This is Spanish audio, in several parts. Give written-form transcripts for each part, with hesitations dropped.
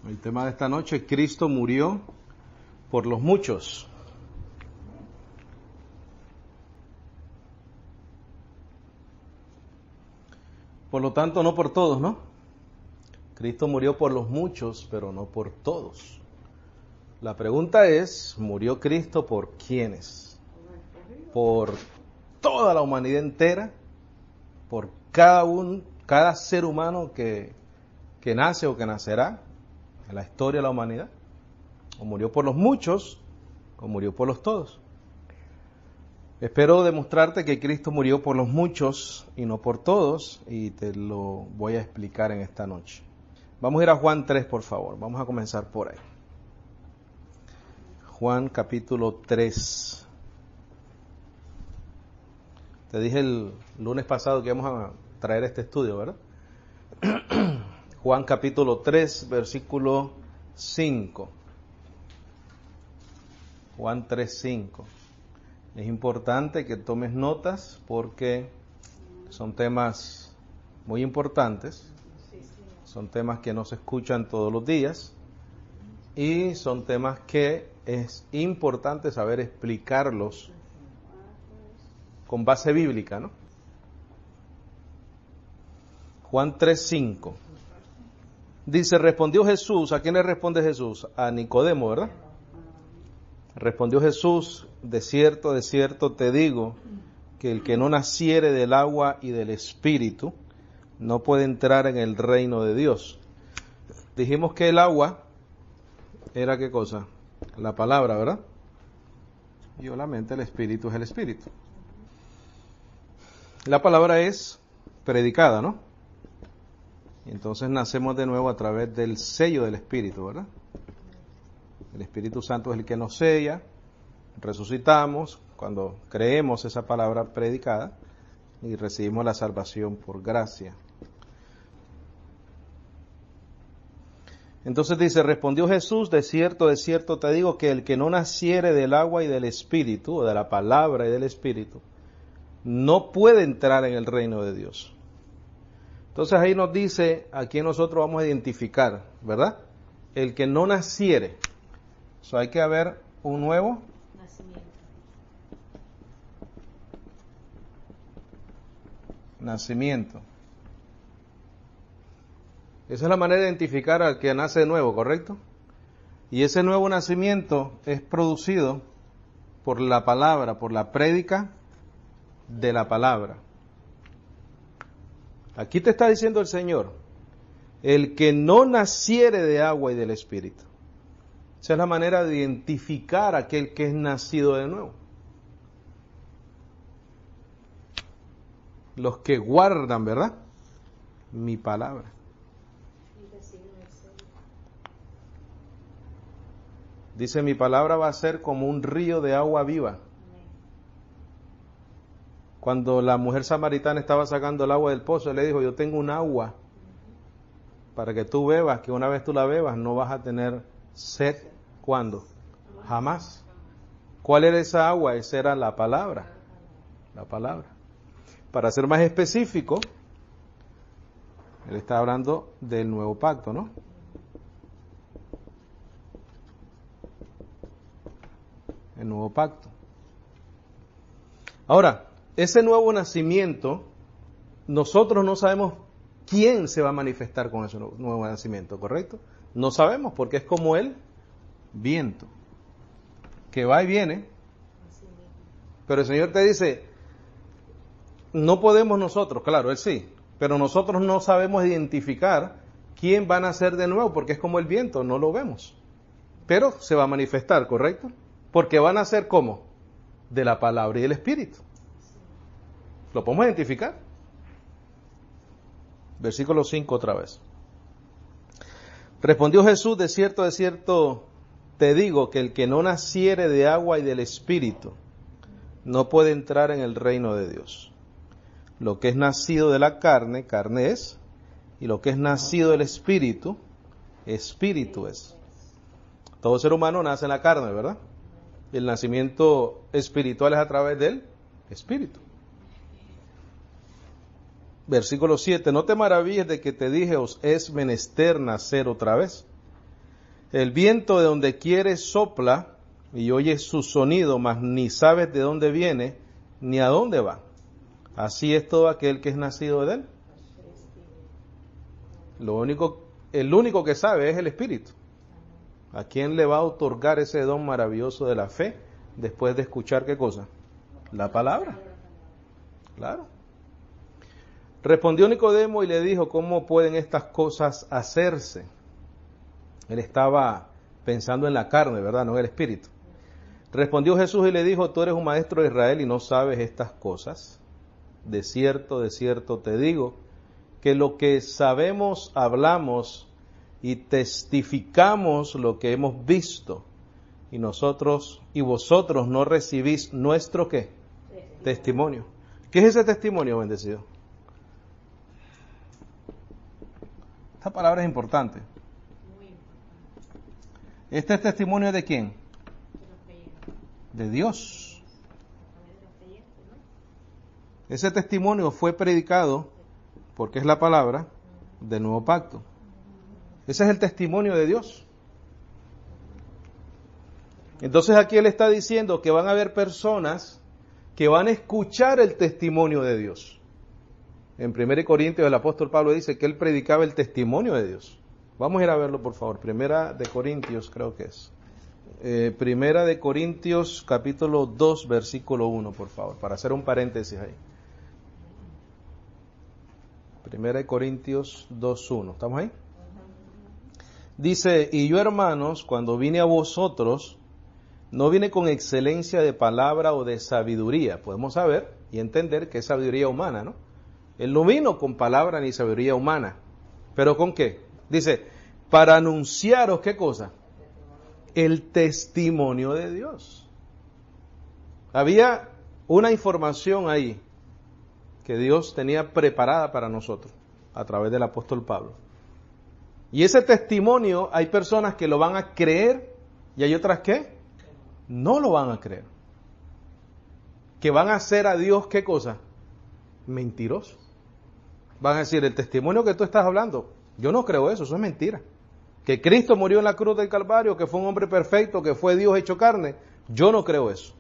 El tema de esta noche: Cristo murió por los muchos. Por lo tanto, no por todos, ¿no? Cristo murió por los muchos, pero no por todos. La pregunta es, ¿murió Cristo por quiénes? ¿Por toda la humanidad entera? ¿Por cada ser humano que nace o que nacerá en la historia de la humanidad? ¿O murió por los muchos o murió por los todos? Espero demostrarte que Cristo murió por los muchos y no por todos, y te lo voy a explicar en esta noche. Vamos a ir a Juan 3, por favor. Vamos a comenzar por ahí. Juan capítulo 3. Te dije el lunes pasado que íbamos a traer este estudio, ¿verdad? Juan capítulo 3, versículo 5. Juan 3, 5. Es importante que tomes notas porque son temas muy importantes. Son temas que no se escuchan todos los días y son temas que es importante saber explicarlos con base bíblica, ¿no? Juan 3:5 dice, respondió Jesús. ¿A quién le responde Jesús? A Nicodemo, ¿verdad? Respondió Jesús, de cierto te digo, que el que no naciere del agua y del Espíritu no puede entrar en el reino de Dios. Dijimos que el agua era ¿qué cosa? La palabra, ¿verdad? Y obviamente el Espíritu es el Espíritu. La palabra es predicada, ¿no? Y entonces nacemos de nuevo a través del sello del Espíritu, ¿verdad? El Espíritu Santo es el que nos sella, resucitamos cuando creemos esa palabra predicada y recibimos la salvación por gracia. Entonces dice, respondió Jesús, de cierto te digo que el que no naciere del agua y del Espíritu, o de la palabra y del Espíritu, no puede entrar en el reino de Dios. Entonces ahí nos dice, a quién nosotros vamos a identificar, ¿verdad? El que no naciere. O sea, hay que haber un nuevo nacimiento. Esa es la manera de identificar al que nace de nuevo, ¿correcto? Y ese nuevo nacimiento es producido por la palabra, por la prédica de la palabra. Aquí te está diciendo el Señor, el que no naciere de agua y del Espíritu. Esa es la manera de identificar a aquel que es nacido de nuevo. Los que guardan, ¿verdad? Mi palabra. Dice, mi palabra va a ser como un río de agua viva. Cuando la mujer samaritana estaba sacando el agua del pozo, le dijo, yo tengo un agua para que tú bebas, que una vez tú la bebas no vas a tener sed. ¿Cuándo? Jamás. ¿Cuál era esa agua? Esa era la palabra. La palabra. Para ser más específico, él está hablando del nuevo pacto, ¿no? El nuevo pacto. Ahora, ese nuevo nacimiento, nosotros no sabemos quién se va a manifestar con ese nuevo nacimiento, ¿correcto? No sabemos, porque es como el viento, que va y viene. Pero el Señor te dice, no podemos nosotros, claro, Él sí, pero nosotros no sabemos identificar quién va a nacer de nuevo, porque es como el viento, no lo vemos. Pero se va a manifestar, ¿correcto? Porque van a nacer ¿cómo? De la palabra y del Espíritu. ¿Lo podemos identificar? Versículo 5 otra vez. Respondió Jesús, de cierto te digo que el que no naciere de agua y del Espíritu no puede entrar en el reino de Dios. Lo que es nacido de la carne, carne es, y lo que es nacido del Espíritu, Espíritu es. Todo ser humano nace en la carne, ¿verdad? El nacimiento espiritual es a través del Espíritu. Versículo 7, no te maravilles de que te dije, os es menester nacer otra vez. El viento de donde quiere sopla y oyes su sonido, mas ni sabes de dónde viene ni a dónde va. Así es todo aquel que es nacido de él. El único que sabe es el Espíritu. ¿A quién le va a otorgar ese don maravilloso de la fe después de escuchar qué cosa? La palabra. Claro. Respondió Nicodemo y le dijo, ¿cómo pueden estas cosas hacerse? Él estaba pensando en la carne, ¿verdad? No en el Espíritu. Respondió Jesús y le dijo, tú eres un maestro de Israel y no sabes estas cosas. De cierto te digo, que lo que sabemos hablamos y testificamos lo que hemos visto, y vosotros no recibís nuestro ¿qué? Testimonio. ¿Qué es ese testimonio, bendecido? Esta palabra es importante. ¿Este es testimonio de quién? De Dios. Ese testimonio fue predicado, porque es la palabra, del nuevo pacto. Ese es el testimonio de Dios. Entonces aquí él está diciendo que van a haber personas que van a escuchar el testimonio de Dios. En 1 Corintios el apóstol Pablo dice que él predicaba el testimonio de Dios. Vamos a ir a verlo, por favor. 1 Corintios creo que es. 1 Corintios capítulo 2 versículo 1, por favor, para hacer un paréntesis ahí. 1 Corintios 2:1. ¿Estamos ahí? Dice, y yo, hermanos, cuando vine a vosotros, no vine con excelencia de palabra o de sabiduría. Podemos saber y entender que es sabiduría humana, ¿no? Él no vino con palabra ni sabiduría humana. ¿Pero con qué? Dice, para anunciaros, ¿qué cosa? El testimonio de Dios. Había una información ahí que Dios tenía preparada para nosotros a través del apóstol Pablo. Y ese testimonio hay personas que lo van a creer y hay otras que no lo van a creer. Que van a hacer a Dios ¿qué cosa? Mentiroso. Van a decir, el testimonio que tú estás hablando, yo no creo eso, eso es mentira. Que Cristo murió en la cruz del Calvario, que fue un hombre perfecto, que fue Dios hecho carne, yo no creo eso.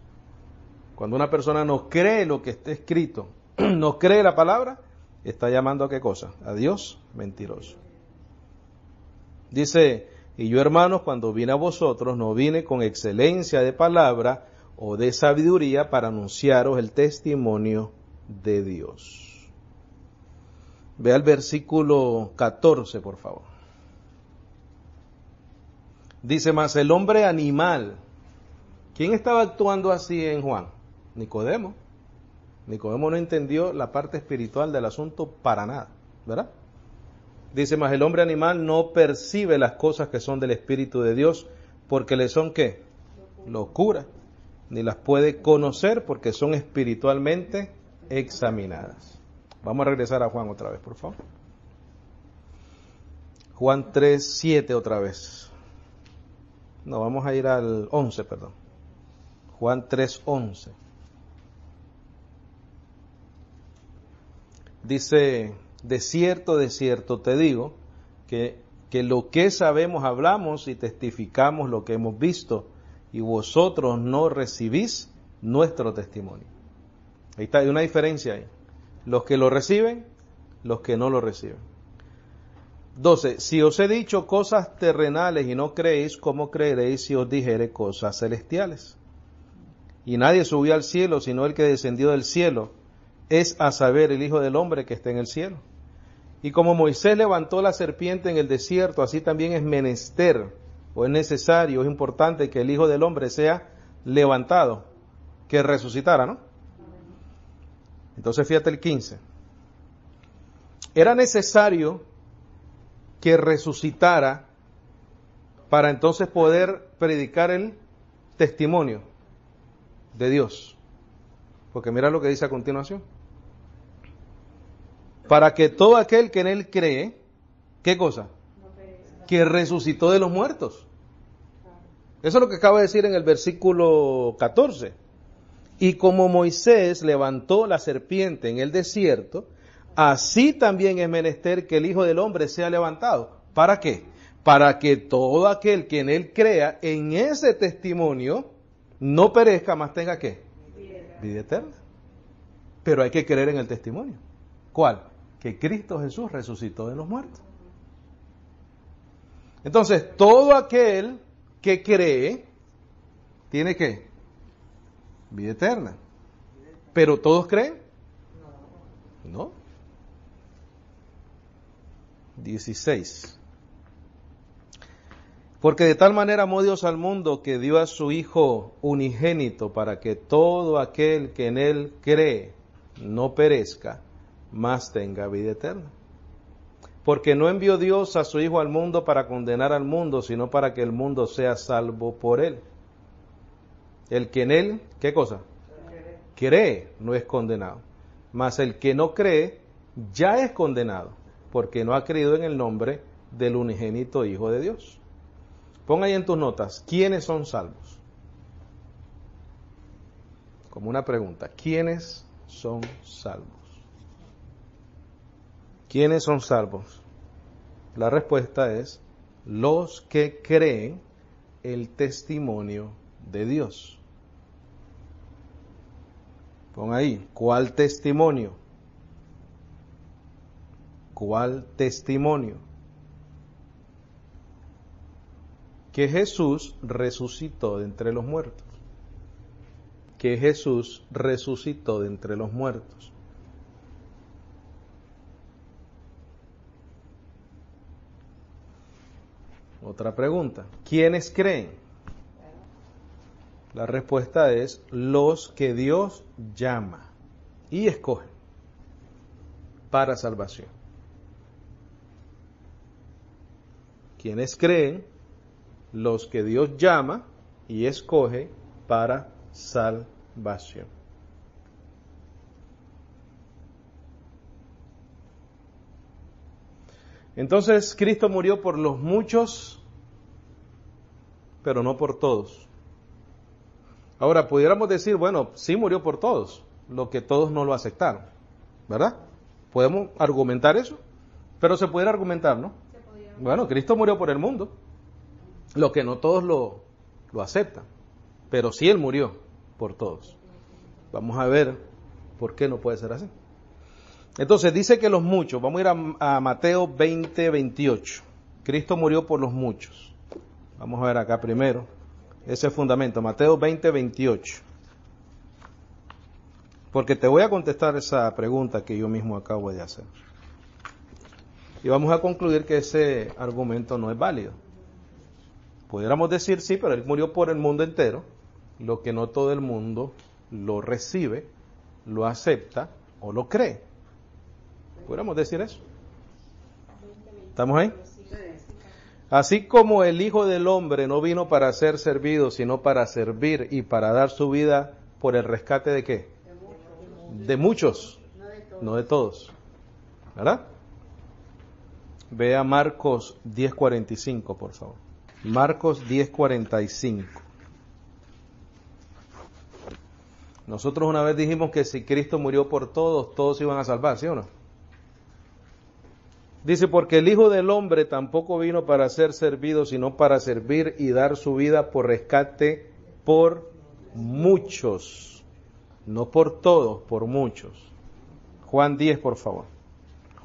Cuando una persona no cree lo que está escrito, no cree la palabra, está llamando a qué cosa? A Dios mentiroso. Dice, y yo, hermanos, cuando vine a vosotros, no vine con excelencia de palabra o de sabiduría para anunciaros el testimonio de Dios. Vea el versículo 14, por favor. Dice, mas el hombre animal. ¿Quién estaba actuando así en Juan? Nicodemo. Nicodemo no entendió la parte espiritual del asunto para nada, ¿verdad? Dice, mas el hombre animal no percibe las cosas que son del Espíritu de Dios, porque le son ¿qué? Locura. Ni las puede conocer porque son espiritualmente examinadas. Vamos a regresar a Juan otra vez, por favor. Juan 3:7 otra vez. No, vamos a ir al 11, perdón. Juan 3:11. Dice, de cierto te digo, que lo que sabemos hablamos y testificamos lo que hemos visto, y vosotros no recibís nuestro testimonio. Ahí está, hay una diferencia ahí. Los que lo reciben, los que no lo reciben. 12. Si os he dicho cosas terrenales y no creéis, ¿cómo creeréis si os dijere cosas celestiales? Y nadie subió al cielo, sino el que descendió del cielo, es a saber el Hijo del Hombre que está en el cielo. Y como Moisés levantó la serpiente en el desierto, así también es menester, o es necesario, es importante que el Hijo del Hombre sea levantado, que resucitara, ¿no? Entonces fíjate el 15. Era necesario que resucitara para entonces poder predicar el testimonio de Dios. Porque mira lo que dice a continuación. Para que todo aquel que en él cree, ¿qué cosa? Que resucitó de los muertos. Eso es lo que acaba de decir en el versículo 14. Y como Moisés levantó la serpiente en el desierto, así también es menester que el Hijo del Hombre sea levantado. ¿Para qué? para que todo aquel que en él crea, en ese testimonio, no perezca, más tenga ¿qué? Vida eterna. Pero hay que creer en el testimonio. ¿Cuál? Que Cristo Jesús resucitó de los muertos. Entonces, todo aquel que cree, tiene ¿qué? Vida eterna. ¿Pero todos creen? No. 16. Porque de tal manera amó Dios al mundo que dio a su Hijo unigénito para que todo aquel que en él cree no perezca, mas tenga vida eterna. Porque no envió Dios a su Hijo al mundo para condenar al mundo, sino para que el mundo sea salvo por él. El que en él, ¿qué cosa? Cree, no es condenado. Mas el que no cree, ya es condenado, porque no ha creído en el nombre del unigénito Hijo de Dios. Pon ahí en tus notas, ¿quiénes son salvos? Como una pregunta, ¿quiénes son salvos? ¿Quiénes son salvos? La respuesta es los que creen el testimonio de Dios. Pon ahí, ¿cuál testimonio? ¿Cuál testimonio? Que Jesús resucitó de entre los muertos. Que Jesús resucitó de entre los muertos. Otra pregunta. ¿Quiénes creen? La respuesta es los que Dios llama y escoge para salvación. ¿Quiénes creen? Los que Dios llama y escoge para salvación. Entonces, Cristo murió por los muchos, pero no por todos. Ahora, pudiéramos decir, bueno, sí murió por todos, lo que todos no lo aceptaron, ¿verdad? ¿Podemos argumentar eso? Pero se pudiera argumentar, ¿no? Bueno, Cristo murió por el mundo, lo que no todos lo aceptan, pero sí Él murió por todos. Vamos a ver por qué no puede ser así. Entonces dice que los muchos, vamos a ir a Mateo 20, 28. Cristo murió por los muchos. Vamos a ver acá primero ese fundamento, Mateo 20, 28. Porque te voy a contestar esa pregunta que yo mismo acabo de hacer. Y vamos a concluir que ese argumento no es válido. Pudiéramos decir sí, pero Él murió por el mundo entero, lo que no todo el mundo lo recibe, lo acepta o lo cree. ¿Pudiéramos decir eso? ¿Estamos ahí? Así como el Hijo del Hombre no vino para ser servido, sino para servir y para dar su vida por el rescate ¿de qué? De muchos, no de todos. ¿Verdad? Vea Marcos 10:45, por favor. Marcos 10:45. Nosotros una vez dijimos que si Cristo murió por todos, todos iban a salvar, ¿sí o no? Dice, porque el Hijo del Hombre tampoco vino para ser servido, sino para servir y dar su vida por rescate por muchos. No por todos, por muchos. Juan 10, por favor.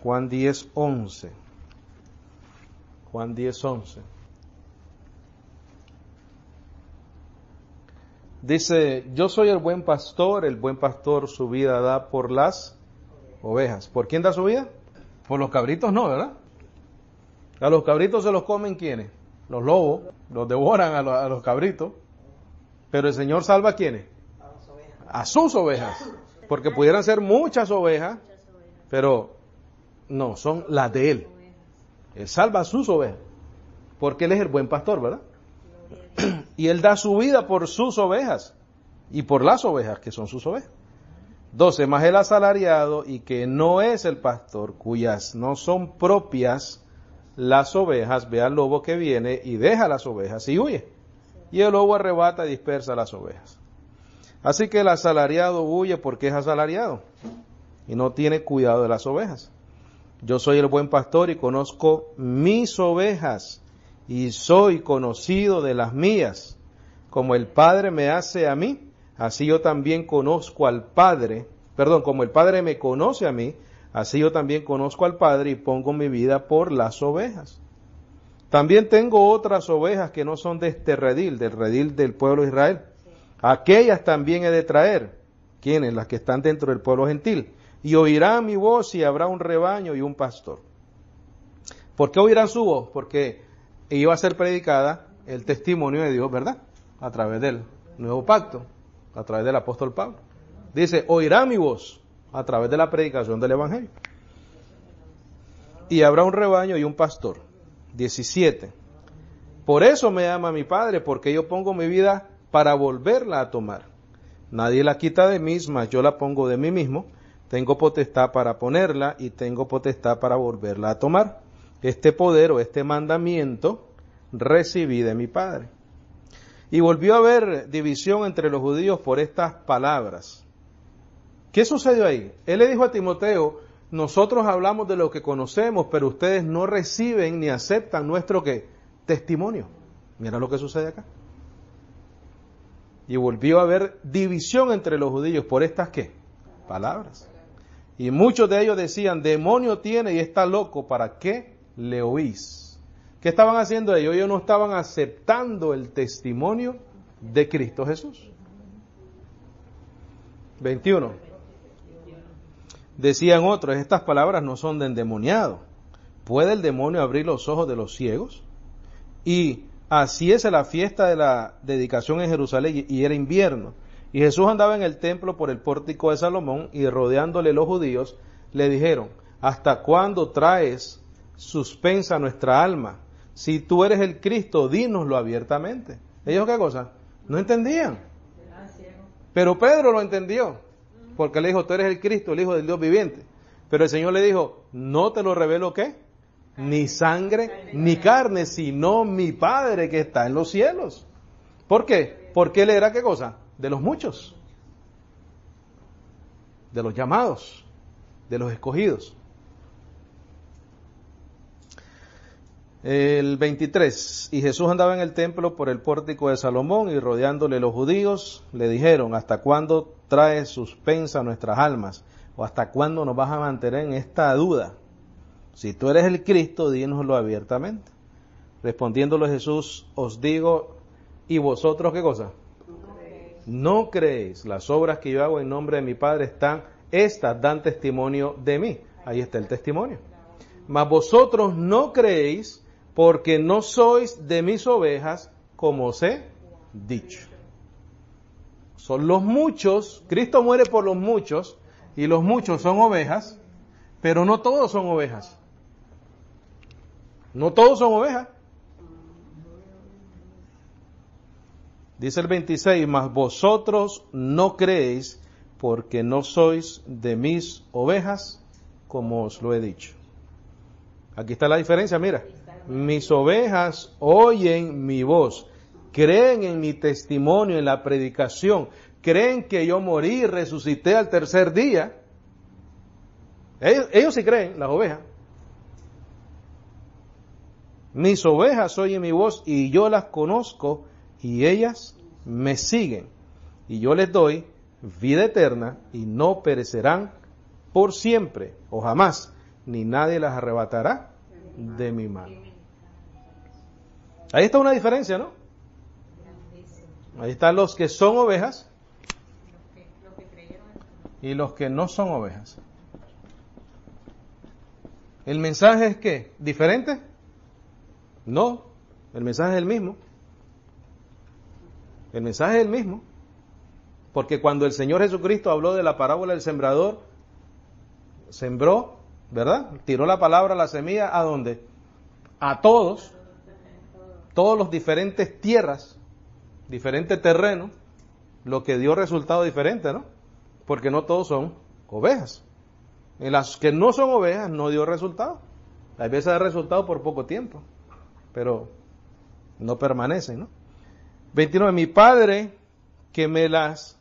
Juan 10:11. Juan 10:11. Dice, yo soy el buen pastor su vida da por las ovejas. ¿Por quién da su vida? Por los cabritos no, ¿verdad? A los cabritos se los comen ¿quiénes? Los lobos, los devoran a los cabritos. Pero el Señor salva ¿a quiénes? A sus ovejas. Porque pudieran ser muchas ovejas, pero no, son las de Él. Él salva a sus ovejas. Porque Él es el buen pastor, ¿verdad? Y Él da su vida por sus ovejas y por las ovejas que son sus ovejas. 12, más el asalariado y que no es el pastor, cuyas no son propias las ovejas, ve al lobo que viene y deja las ovejas y huye. Y el lobo arrebata y dispersa las ovejas. Así que el asalariado huye porque es asalariado y no tiene cuidado de las ovejas. Yo soy el buen pastor y conozco mis ovejas y soy conocido de las mías. Como el Padre me hace a mí, así yo también conozco al Padre. Como el Padre me conoce a mí, así yo también conozco al Padre y pongo mi vida por las ovejas. También tengo otras ovejas que no son de este redil, del redil del pueblo de Israel. Aquellas también he de traer. ¿Quiénes? Las que están dentro del pueblo gentil. Y oirán mi voz y habrá un rebaño y un pastor. ¿Por qué oirán su voz? Porque iba a ser predicada el testimonio de Dios, ¿verdad? A través del nuevo pacto, a través del apóstol Pablo. Dice, oirán mi voz a través de la predicación del evangelio. Y habrá un rebaño y un pastor. 17. Por eso me ama mi Padre, porque yo pongo mi vida para volverla a tomar. Nadie la quita de mí, mas yo la pongo de mí mismo. Tengo potestad para ponerla y tengo potestad para volverla a tomar. Este poder o este mandamiento recibí de mi Padre. Y volvió a haber división entre los judíos por estas palabras. ¿Qué sucedió ahí? Él le dijo a Timoteo, nosotros hablamos de lo que conocemos, pero ustedes no reciben ni aceptan nuestro ¿qué? Testimonio. Mira lo que sucede acá. Y volvió a haber división entre los judíos por estas ¿qué? Palabras. Y muchos de ellos decían, demonio tiene y está loco, ¿para qué le oís? ¿Qué estaban haciendo ellos? Ellos no estaban aceptando el testimonio de Cristo Jesús. 21. Decían otros, estas palabras no son de endemoniado. ¿Puede el demonio abrir los ojos de los ciegos? Y así es la fiesta de la dedicación en Jerusalén y era invierno. Y Jesús andaba en el templo por el pórtico de Salomón y rodeándole los judíos le dijeron, ¿hasta cuándo traes suspensa nuestra alma? Si tú eres el Cristo, dínoslo abiertamente. ¿Ellos qué cosa? No entendían. Pero Pedro lo entendió, porque le dijo, tú eres el Cristo, el Hijo del Dios viviente. Pero el Señor le dijo, no te lo revelo ¿qué? Ni sangre, ni carne, sino mi Padre que está en los cielos. ¿Por qué? Porque él era ¿qué cosa? De los muchos, de los llamados, de los escogidos. El 23, y Jesús andaba en el templo por el pórtico de Salomón y rodeándole los judíos, le dijeron, ¿hasta cuándo traes suspensa nuestras almas? ¿O hasta cuándo nos vas a mantener en esta duda? Si tú eres el Cristo, dínoslo abiertamente. Respondiéndole Jesús, os digo, ¿y vosotros qué cosa? No creéis. Las obras que yo hago en nombre de mi Padre estas dan testimonio de mí. Ahí está el testimonio. Mas vosotros no creéis porque no sois de mis ovejas, como os he dicho. Son los muchos, Cristo muere por los muchos, y los muchos son ovejas, pero no todos son ovejas. No todos son ovejas. Dice el 26, mas vosotros no creéis porque no sois de mis ovejas, como os lo he dicho. Aquí está la diferencia, mira. Mis ovejas oyen mi voz, creen en mi testimonio, en la predicación, creen que yo morí y resucité al tercer día. Ellos sí creen, las ovejas. Mis ovejas oyen mi voz y yo las conozco y ellas me siguen. Y yo les doy vida eterna y no perecerán por siempre o jamás, ni nadie las arrebatará de mi mano. Ahí está una diferencia, ¿no? Ahí están los que son ovejas y los que no son ovejas. ¿El mensaje es qué? ¿Diferente? No, el mensaje es el mismo. El mensaje es el mismo. Porque cuando el Señor Jesucristo habló de la parábola del sembrador, sembró, ¿verdad? Tiró la palabra, la semilla, ¿a dónde? A todos los diferentes tierras, diferentes terrenos, lo que dio resultado diferente, ¿no? Porque no todos son ovejas. En las que no son ovejas no dio resultado. Hay veces da resultado por poco tiempo, pero no permanecen, ¿no? 29. Mi Padre que me las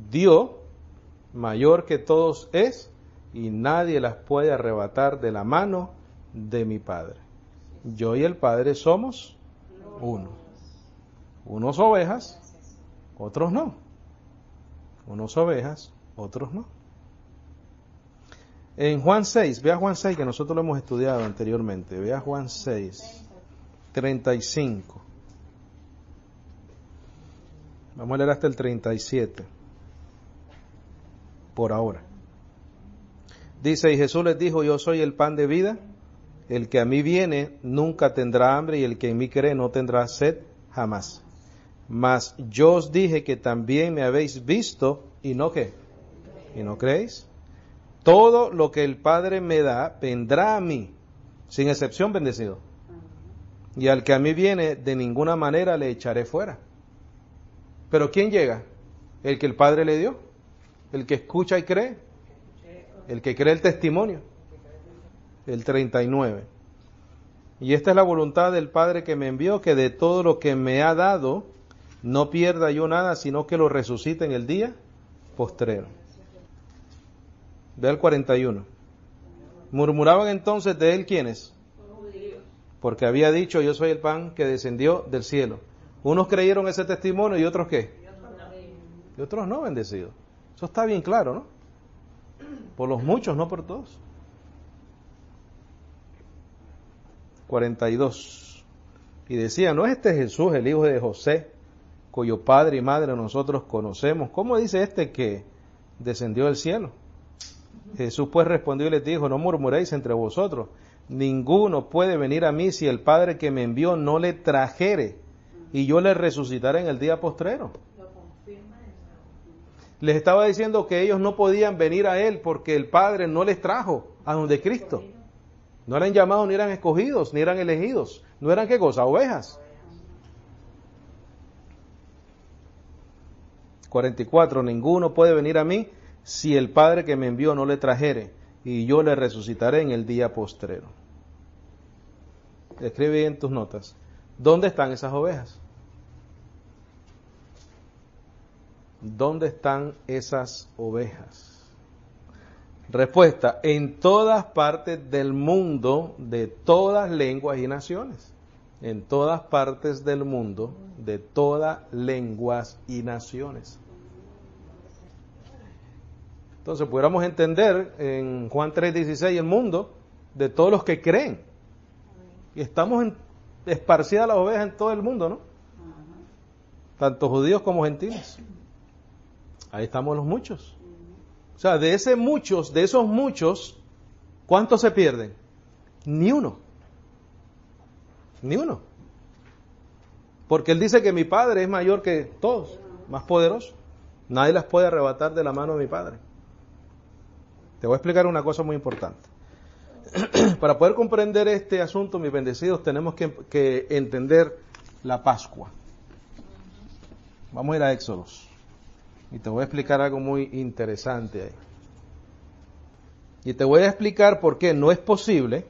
dio, mayor que todos es, y nadie las puede arrebatar de la mano de mi Padre. Yo y el Padre somos Uno. Unos ovejas, otros no. Unos ovejas, otros no. En Juan 6, vea Juan 6 que nosotros lo hemos estudiado anteriormente. Vea Juan 6, 35. Vamos a leer hasta el 37. Por ahora. Dice, y Jesús les dijo, yo soy el pan de vida. El que a mí viene nunca tendrá hambre y el que en mí cree no tendrá sed jamás. Mas yo os dije que también me habéis visto y no qué. ¿Y no creéis? Todo lo que el Padre me da vendrá a mí, sin excepción bendecido. Y al que a mí viene, de ninguna manera le echaré fuera. Pero ¿quién llega? El que el Padre le dio, el que escucha y cree, el que cree el testimonio. El 39. Y esta es la voluntad del Padre que me envió, que de todo lo que me ha dado, no pierda yo nada, sino que lo resucite en el día postrero. Ve al 41. Murmuraban entonces de él, ¿quiénes? Porque había dicho, yo soy el pan que descendió del cielo. Unos creyeron ese testimonio y otros ¿qué? Y otros no, bendecidos. Eso está bien claro, ¿no? Por los muchos, no por todos. 42. Y decía, ¿no es este Jesús, el hijo de José, cuyo padre y madre nosotros conocemos? ¿Cómo dice este que descendió del cielo? Jesús pues respondió y les dijo, no murmuréis entre vosotros, ninguno puede venir a mí si el Padre que me envió no le trajere, y yo le resucitaré en el día postrero. Les estaba diciendo que ellos no podían venir a Él porque el Padre no les trajo a donde Cristo. No eran llamados, ni eran escogidos, ni eran elegidos. ¿No eran qué cosa? Ovejas. 44. Ninguno puede venir a mí si el Padre que me envió no le trajere, y yo le resucitaré en el día postrero. Escribe en tus notas. ¿Dónde están esas ovejas? ¿Dónde están esas ovejas? Respuesta, en todas partes del mundo, de todas lenguas y naciones. En todas partes del mundo, de todas lenguas y naciones. Entonces, pudiéramos entender en Juan 3:16 el mundo de todos los que creen. Y estamos esparcidas las ovejas en todo el mundo, ¿no? Tanto judíos como gentiles. Ahí estamos los muchos. O sea, de esos muchos, ¿cuántos se pierden? Ni uno. Ni uno. Porque Él dice que mi Padre es mayor que todos, más poderoso. Nadie las puede arrebatar de la mano de mi Padre. Te voy a explicar una cosa muy importante. Para poder comprender este asunto, mis bendecidos, tenemos que entender la Pascua. Vamos a ir a Éxodos. Y te voy a explicar algo muy interesante ahí. Y te voy a explicar por qué no es posible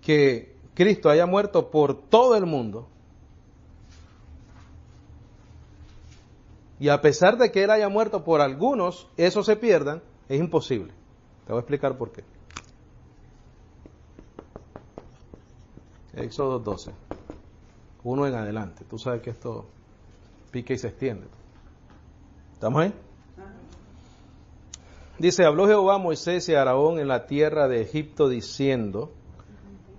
que Cristo haya muerto por todo el mundo. Y a pesar de que Él haya muerto por algunos, esos se pierdan, es imposible. Te voy a explicar por qué. Éxodo 12. 1 en adelante. Tú sabes que esto pica y se extiende. ¿Estamos ahí? Dice, habló Jehová a Moisés y a Aarón en la tierra de Egipto diciendo,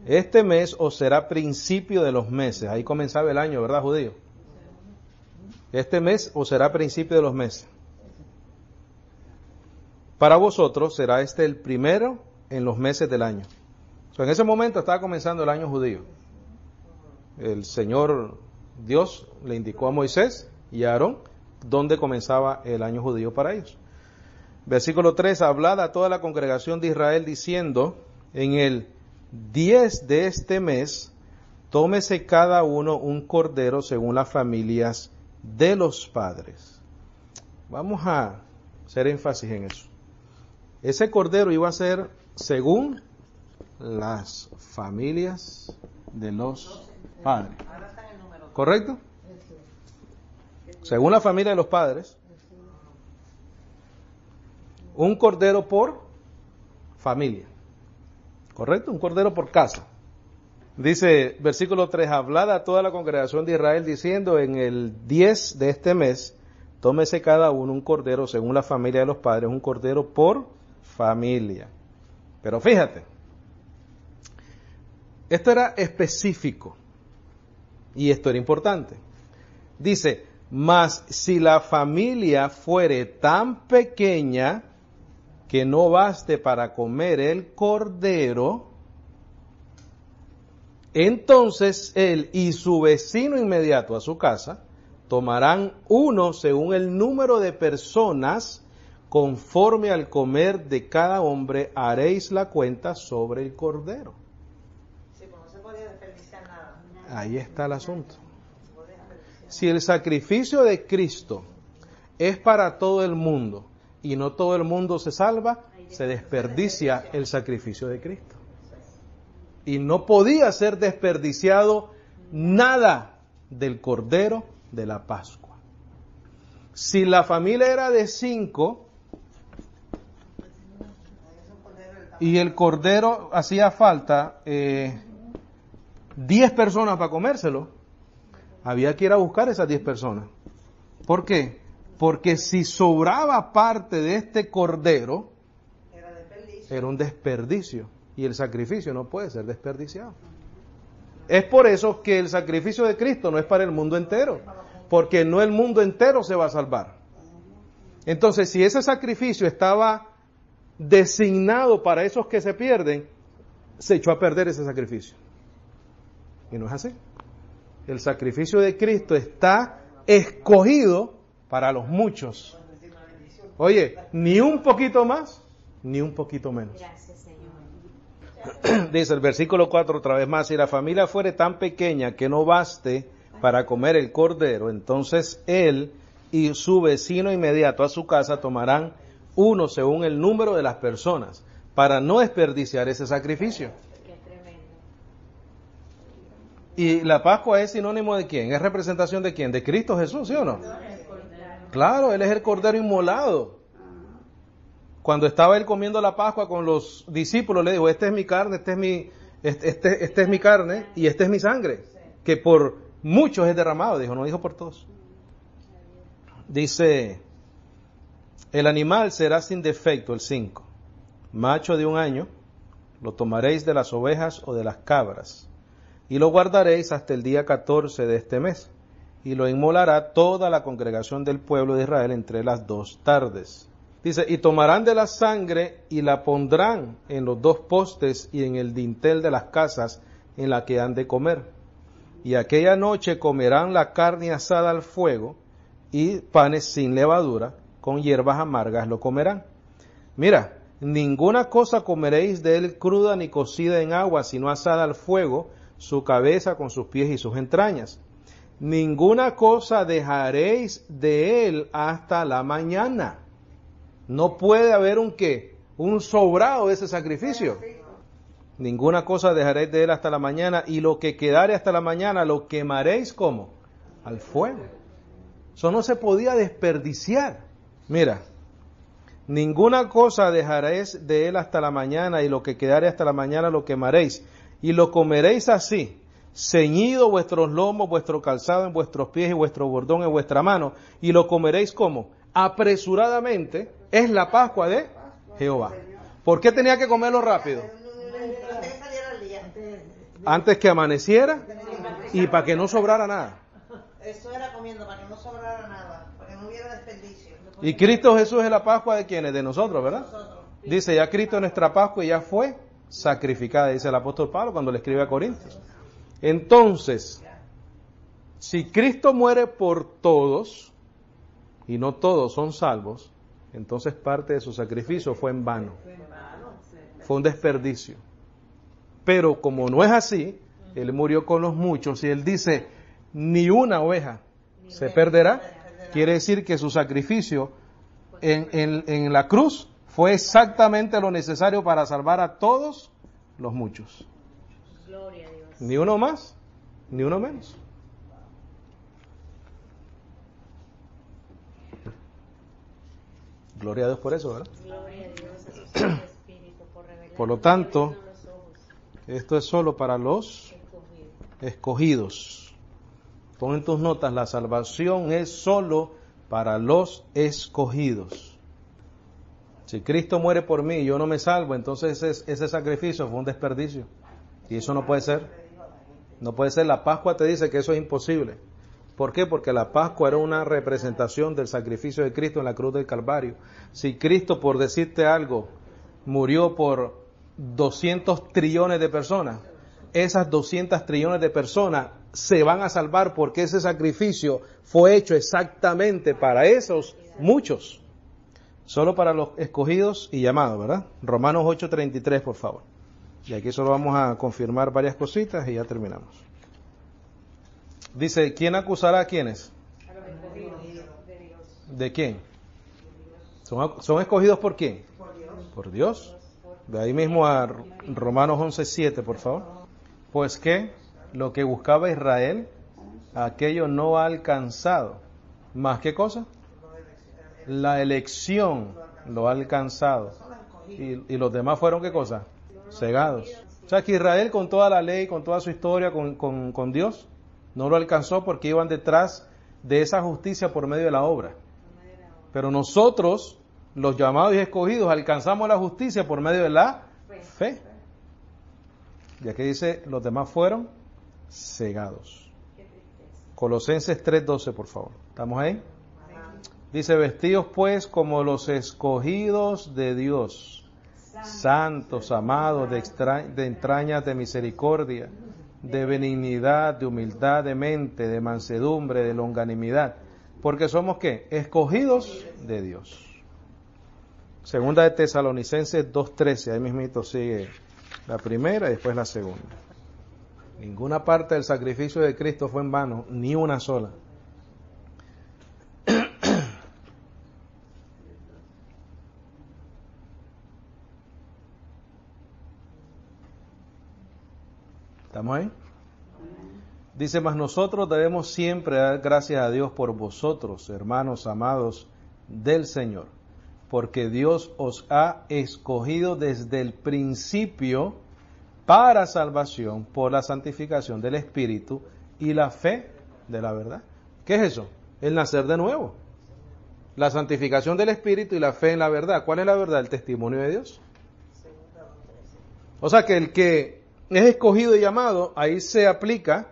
este mes os será principio de los meses. Ahí comenzaba el año, ¿verdad, judío? Este mes os será principio de los meses. Para vosotros será este el primero en los meses del año. O sea, en ese momento estaba comenzando el año judío. El Señor Dios le indicó a Moisés y a Aarón dónde comenzaba el año judío para ellos. Versículo 3, hablad a toda la congregación de Israel diciendo, en el 10 de este mes, tómese cada uno un cordero según las familias de los padres. Vamos a hacer énfasis en eso. Ese cordero iba a ser según las familias de los padres. ¿Correcto? Según la familia de los padres, un cordero por familia. ¿Correcto? Un cordero por casa. Dice, versículo 3, hablad a toda la congregación de Israel diciendo, en el 10 de este mes, tómese cada uno un cordero según la familia de los padres, un cordero por familia. Pero fíjate, esto era específico y esto era importante. Dice, mas si la familia fuere tan pequeña que no baste para comer el cordero, entonces él y su vecino inmediato a su casa tomarán uno según el número de personas, conforme al comer de cada hombre haréis la cuenta sobre el cordero. Sí, pues no se podía desperdiciar nada. Ahí está el asunto. Si el sacrificio de Cristo es para todo el mundo y no todo el mundo se salva, se desperdicia el sacrificio de Cristo. Y no podía ser desperdiciado nada del cordero de la Pascua. Si la familia era de 5 y el cordero hacía falta 10 personas para comérselo, había que ir a buscar esas 10 personas. ¿Por qué? Porque si sobraba parte de este cordero, era un desperdicio. Y el sacrificio no puede ser desperdiciado. Es por eso que el sacrificio de Cristo no es para el mundo entero. Porque no el mundo entero se va a salvar. Entonces, si ese sacrificio estaba designado para esos que se pierden, se echó a perder ese sacrificio. Y no es así. El sacrificio de Cristo está escogido para los muchos. Oye, ni un poquito más, ni un poquito menos. Gracias, Señor. Dice el versículo 4 otra vez más, si la familia fuere tan pequeña que no baste para comer el cordero, entonces él y su vecino inmediato a su casa tomarán uno según el número de las personas, para no desperdiciar ese sacrificio. Qué tremendo. ¿Y la Pascua es sinónimo de quién? ¿Es representación de quién? ¿De Cristo Jesús, sí o no? Claro, Él es el Cordero inmolado. Cuando estaba Él comiendo la Pascua con los discípulos, le dijo, esta es mi carne, esta es mi carne y esta es mi sangre, que por muchos es derramado, dijo, no dijo por todos. Dice, el animal será sin defecto, el 5, macho de 1 año, lo tomaréis de las ovejas o de las cabras, y lo guardaréis hasta el día 14 de este mes, y lo inmolará toda la congregación del pueblo de Israel entre las 2 tardes. Dice, y tomarán de la sangre y la pondrán en los 2 postes y en el dintel de las casas en la que han de comer. Y aquella noche comerán la carne asada al fuego y panes sin levadura, con hierbas amargas lo comerán. Mira, ninguna cosa comeréis de él cruda ni cocida en agua, sino asada al fuego, su cabeza con sus pies y sus entrañas. Ninguna cosa dejaréis de él hasta la mañana. No puede haber un sobrado de ese sacrificio. Ninguna cosa dejaréis de él hasta la mañana, y lo que quedare hasta la mañana lo quemaréis como al fuego. Eso no se podía desperdiciar. Mira, ninguna cosa dejaréis de él hasta la mañana, y lo que quedare hasta la mañana lo quemaréis, y lo comeréis así, ceñido vuestros lomos, vuestro calzado en vuestros pies y vuestro bordón en vuestra mano, y lo comeréis como apresuradamente, es la Pascua de Jehová. ¿Por qué tenía que comerlo rápido? Antes que amaneciera y para que no sobrara nada. Eso era comiendo para que no sobrara nada, para que no hubiera desperdicio. Y Cristo Jesús es la Pascua de quienes, de nosotros, ¿verdad? Dice, ya Cristo es nuestra Pascua y ya fue sacrificada, dice el apóstol Pablo cuando le escribe a Corintios. Entonces, si Cristo muere por todos y no todos son salvos, entonces parte de su sacrificio fue en vano. Fue un desperdicio. Pero como no es así, Él murió con los muchos y Él dice, ni una oveja se perderá. Quiere decir que su sacrificio en la cruz fue exactamente lo necesario para salvar a todos los muchos. Gloria a Dios. Ni uno más, ni uno menos. Gloria a Dios por eso, ¿verdad? Gloria a Dios, a su Santo Espíritu, por revelar. Por lo tanto, esto es solo para los escogidos. Pon en tus notas, la salvación es solo para los escogidos. Si Cristo muere por mí y yo no me salvo, entonces ese sacrificio fue un desperdicio. Y eso no puede ser. No puede ser. La Pascua te dice que eso es imposible. ¿Por qué? Porque la Pascua era una representación del sacrificio de Cristo en la cruz del Calvario. Si Cristo, por decirte algo, murió por 200 trillones de personas, esas 200 trillones de personas se van a salvar porque ese sacrificio fue hecho exactamente para esos muchos. Solo para los escogidos y llamados, ¿verdad? Romanos 8:33, por favor. Y aquí solo vamos a confirmar varias cositas y ya terminamos. Dice, ¿quién acusará a quiénes? A los escogidos de Dios. ¿De quién? ¿Son escogidos por quién? Por Dios. De ahí mismo a Romanos 11:7, por favor. Pues que lo que buscaba Israel, aquello no ha alcanzado. ¿Más qué cosa? La elección lo ha alcanzado. ¿Y los demás fueron qué cosa? Cegados. O sea que Israel con toda la ley, con toda su historia con Dios, no lo alcanzó porque iban detrás de esa justicia por medio de la obra. Pero nosotros, los llamados y escogidos, alcanzamos la justicia por medio de la fe. Y aquí dice, los demás fueron cegados. Colosenses 3:12, por favor. ¿Estamos ahí? Dice, vestidos pues como los escogidos de Dios, santos, amados, de entrañas de misericordia, de benignidad, de humildad de mente, de mansedumbre, de longanimidad. Porque somos ¿qué? Escogidos de Dios. Segunda de Tesalonicenses 2:13, ahí mismito sigue la primera y después la segunda. Ninguna parte del sacrificio de Cristo fue en vano, ni una sola. ¿Estamos ahí? Dice, mas nosotros debemos siempre dar gracias a Dios por vosotros, hermanos amados del Señor, porque Dios os ha escogido desde el principio para salvación por la santificación del Espíritu y la fe de la verdad. ¿Qué es eso? El nacer de nuevo. La santificación del Espíritu y la fe en la verdad. ¿Cuál es la verdad? El testimonio de Dios. O sea que el que es escogido y llamado, ahí se aplica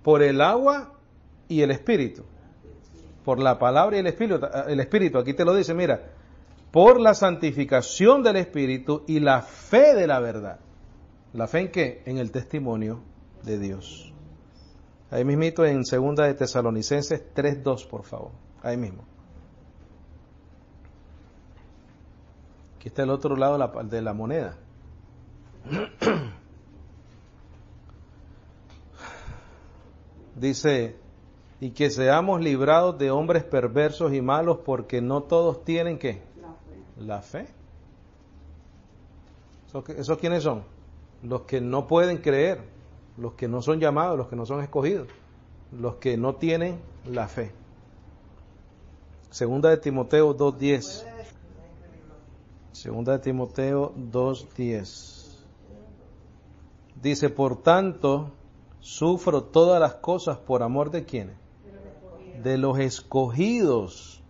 por el agua y el Espíritu. Por la palabra y el Espíritu. Aquí te lo dice, mira, por la santificación del Espíritu y la fe de la verdad. ¿La fe en qué? En el testimonio de Dios. Ahí mismito en segunda de Tesalonicenses 3:2, por favor. Ahí mismo. Aquí está el otro lado de la moneda. Dice, y que seamos librados de hombres perversos y malos, porque no todos tienen ¿qué? La fe. ¿Esos quiénes son? Los que no pueden creer, los que no son llamados, los que no son escogidos, los que no tienen la fe. Segunda de Timoteo 2:10. Segunda de Timoteo 2:10. Dice, por tanto, sufro todas las cosas por amor de ¿quiénes? De los escogidos,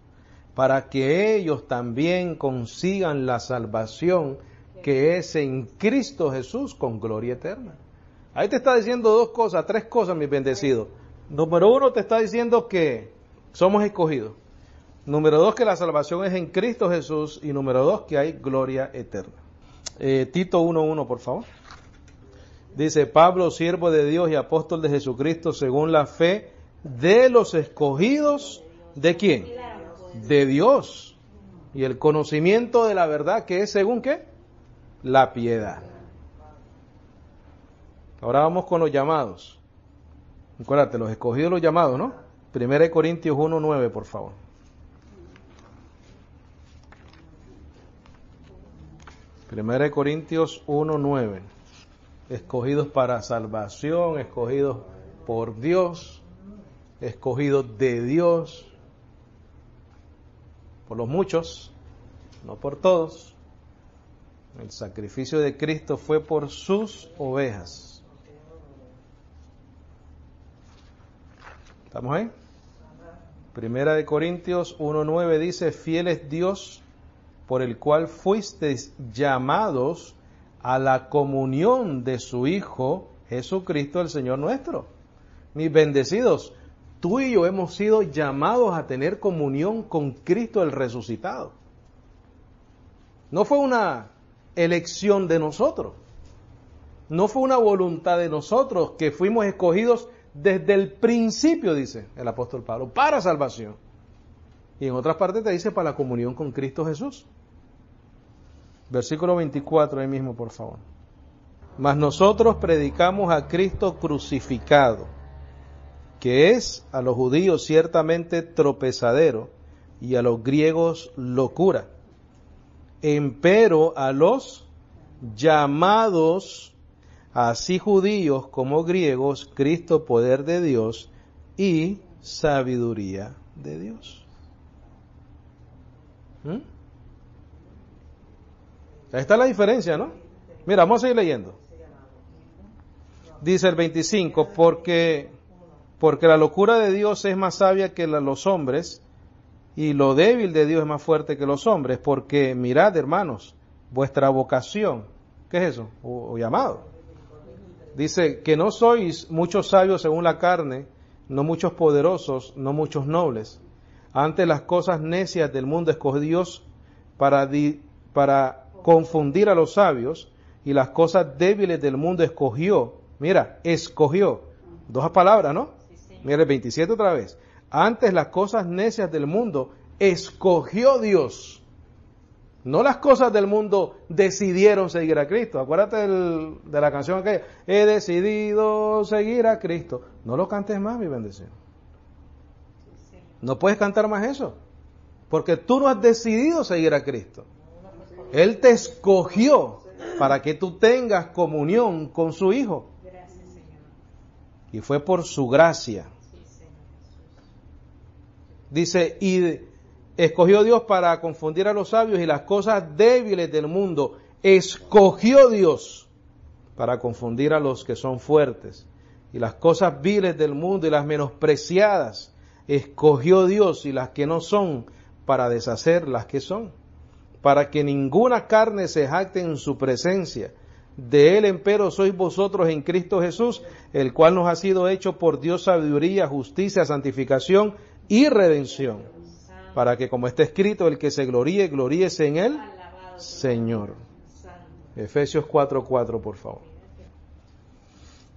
para que ellos también consigan la salvación que es en Cristo Jesús con gloria eterna. Ahí te está diciendo tres cosas, mis bendecidos. Número 1, te está diciendo que somos escogidos. Número 2, que la salvación es en Cristo Jesús. Y número 2, que hay gloria eterna. Tito 1:1, por favor. Dice, Pablo, siervo de Dios y apóstol de Jesucristo, según la fe de los escogidos, ¿de quién? De Dios. Y el conocimiento de la verdad, que es según ¿qué? La piedad. Ahora vamos con los llamados. Acuérdate, los escogidos, los llamados, ¿no? 1 Corintios 1:9, por favor. 1 Corintios 1:9. Escogidos para salvación, escogidos por Dios, escogidos de Dios, por los muchos, no por todos. El sacrificio de Cristo fue por sus ovejas. ¿Estamos ahí? Primera de Corintios 1:9 dice, fiel es Dios por el cual fuisteis llamados a la comunión de su Hijo Jesucristo el Señor nuestro. Mis bendecidos, tú y yo hemos sido llamados a tener comunión con Cristo el resucitado. No fue una elección de nosotros, no fue una voluntad de nosotros que fuimos escogidos desde el principio, dice el apóstol Pablo, para salvación. Y en otras partes te dice para la comunión con Cristo Jesús. Versículo 24 ahí mismo, por favor. Mas nosotros predicamos a Cristo crucificado, que es a los judíos ciertamente tropezadero y a los griegos locura. Empero a los llamados, así judíos como griegos, Cristo poder de Dios y sabiduría de Dios. Ahí está la diferencia, ¿no? Mira, vamos a seguir leyendo. Dice el 25, porque la locura de Dios es más sabia que los hombres, y lo débil de Dios es más fuerte que los hombres, porque mirad, hermanos, vuestra vocación, ¿qué es eso? O llamado. Dice que no sois muchos sabios según la carne, no muchos poderosos, no muchos nobles. Antes las cosas necias del mundo escogió Dios para confundir a los sabios, y las cosas débiles del mundo escogió. Mira, escogió. Dos palabras, ¿no? Mira el 27 otra vez. Antes las cosas necias del mundo escogió Dios. No las cosas del mundo decidieron seguir a Cristo. Acuérdate de la canción aquella. He decidido seguir a Cristo. No lo cantes más, mi bendición. No puedes cantar más eso. Porque tú no has decidido seguir a Cristo. Él te escogió para que tú tengas comunión con su Hijo. Y fue por su gracia. Dice, y escogió Dios para confundir a los sabios, y las cosas débiles del mundo escogió Dios para confundir a los que son fuertes. Y las cosas viles del mundo y las menospreciadas escogió Dios, y las que no son para deshacer las que son, para que ninguna carne se jacte en su presencia. De él empero sois vosotros en Cristo Jesús, el cual nos ha sido hecho por Dios sabiduría, justicia, santificación y redención, para que, como está escrito, el que se gloríe, gloríese en él, Señor. Efesios 4:4, por favor.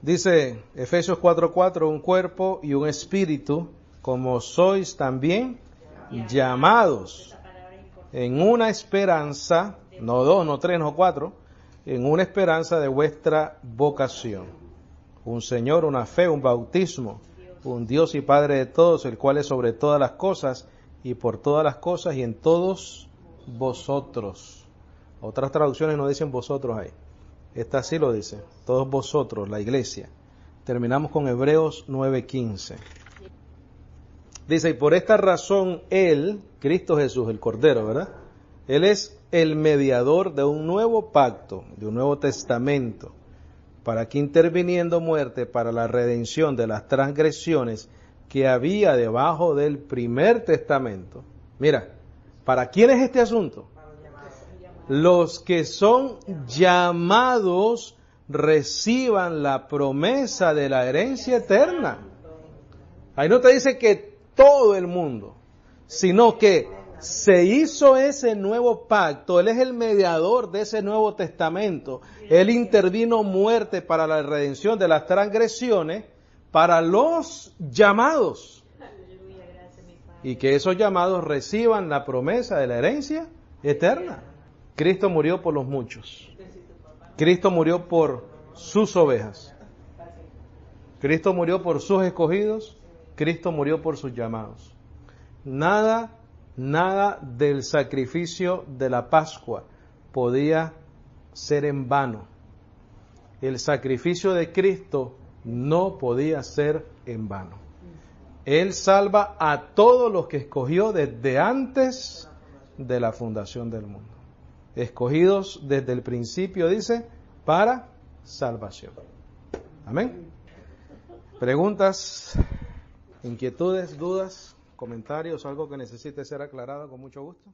Dice Efesios 4:4, un cuerpo y un espíritu, como sois también llamados en una esperanza, no dos, no tres, no cuatro, en una esperanza de vuestra vocación. Un Señor, una fe, un bautismo, un Dios y Padre de todos, el cual es sobre todas las cosas y por todas las cosas y en todos vosotros. Otras traducciones no dicen vosotros ahí. Esta sí lo dice. Todos vosotros, la iglesia. Terminamos con Hebreos 9:15. Dice, y por esta razón Él, Cristo Jesús, el Cordero, ¿verdad? Él es el mediador de un nuevo pacto, de un nuevo testamento, para que interviniendo muerte para la redención de las transgresiones que había debajo del primer testamento. Mira, ¿para quién es este asunto? Los que son llamados reciban la promesa de la herencia eterna. Ahí no te dice que todo el mundo, sino que se hizo ese nuevo pacto. Él es el mediador de ese nuevo testamento. Él intervino muerte para la redención de las transgresiones para los llamados. Y que esos llamados reciban la promesa de la herencia eterna. Cristo murió por los muchos. Cristo murió por sus ovejas. Cristo murió por sus escogidos. Cristo murió por sus llamados. Nada del sacrificio de la Pascua podía ser en vano. El sacrificio de Cristo no podía ser en vano. Él salva a todos los que escogió desde antes de la fundación del mundo. Escogidos desde el principio, dice, para salvación. Amén. ¿Preguntas? ¿Inquietudes, dudas, comentarios, algo que necesite ser aclarado con mucho gusto?